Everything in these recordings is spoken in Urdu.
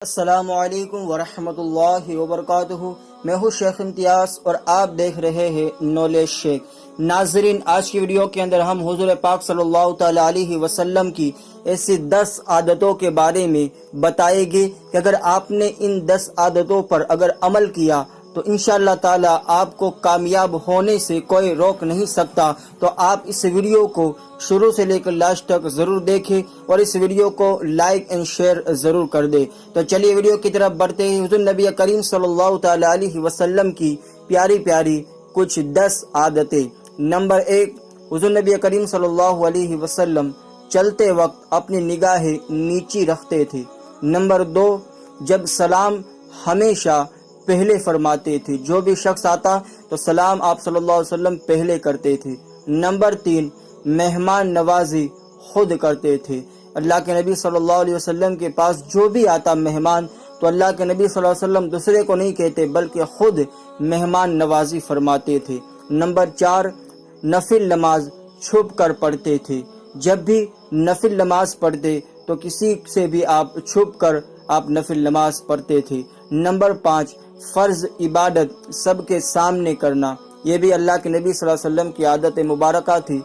السلام علیکم ورحمۃ اللہ وبرکاتہ۔ میں ہوں شیخ امتیاز اور آپ دیکھ رہے ہیں نالج شیخ۔ ناظرین، آج کی ویڈیو کے اندر ہم حضور پاک صلی اللہ تعالی علیہ وسلم کی ایسی 10 عادتوں کے بارے میں بتائے گے کہ اگر آپ نے ان 10 عادتوں پر اگر عمل کیا تو انشاءاللہ تعالی آپ کو کامیاب ہونے سے کوئی روک نہیں سکتا۔ تو آپ اس ویڈیو کو شروع سے لے کر لاسٹ تک ضرور دیکھیں اور اس ویڈیو کو لائک اینڈ شیئر ضرور کر دیں۔ تو چلیے ویڈیو کی طرف بڑھتے ہیں۔ حضور نبی کریم صلی اللہ تعالی علیہ وسلم کی پیاری پیاری کچھ 10 عادتیں۔ نمبر 1، حضور نبی کریم صلی اللہ علیہ وسلم چلتے وقت اپنی نگاہیں نیچی رکھتے تھے۔ نمبر 2، جب سلام ہمیشہ پہلے فرماتے تھے، جو بھی شخص آتا تو سلام آپ صلی اللہ علیہ وسلم پہلے کرتے تھے۔ نمبر 3، مہمان نوازی خود کرتے تھے۔ اللہ کے نبی صلی اللہ علیہ وسلم کے پاس جو بھی آتا مہمان تو اللہ کے نبی صلی اللہ علیہ وسلم دوسرے کو نہیں کہتے بلکہ خود مہمان نوازی فرماتے تھے۔ نمبر 4، نفل نماز چھپ کر پڑھتے تھے۔ جب بھی نفل نماز پڑھتے تو کسی سے بھی آپ چھپ کر آپ نفل نماز پڑھتے تھے۔ نمبر 5، فرض عبادت سب کے سامنے کرنا، یہ بھی اللہ کے نبی صلی اللہ علیہ وسلم کی عادت مبارکہ تھی۔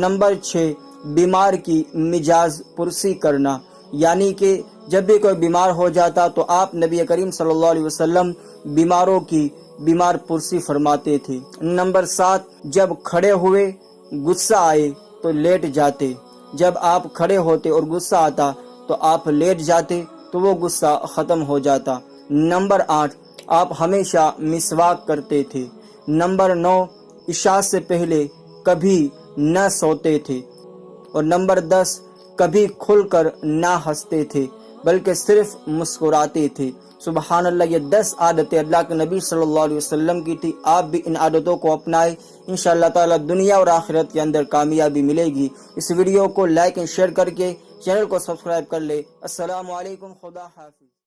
نمبر 6، بیمار کی مجاز پرسی کرنا، یعنی کہ جب بھی کوئی بیمار ہو جاتا تو آپ نبی کریم صلی اللہ علیہ وسلم بیماروں کی بیمار پرسی فرماتے تھے۔ نمبر 7، جب کھڑے ہوئے غصہ آئے تو لیٹ جاتے، جب آپ کھڑے ہوتے اور غصہ آتا تو آپ لیٹ جاتے تو وہ غصہ ختم ہو جاتا۔ نمبر 8، آپ ہمیشہ مسواک کرتے تھے۔ نمبر 9، عشاء سے پہلے کبھی نہ سوتے تھے۔ اور نمبر 10، کبھی کھل کر نہ ہنستے تھے بلکہ صرف مسکراتے تھے۔ سبحان اللہ، یہ 10 عادتیں اللہ کے نبی صلی اللہ علیہ وسلم کی تھی۔ آپ بھی ان عادتوں کو اپنائیں، انشاءاللہ تعالی دنیا اور آخرت کے اندر کامیابی ملے گی۔ اس ویڈیو کو لائک اور شیئر کر کے چینل کو سبسکرائب کر لے۔ السلام علیکم، خدا حافظ۔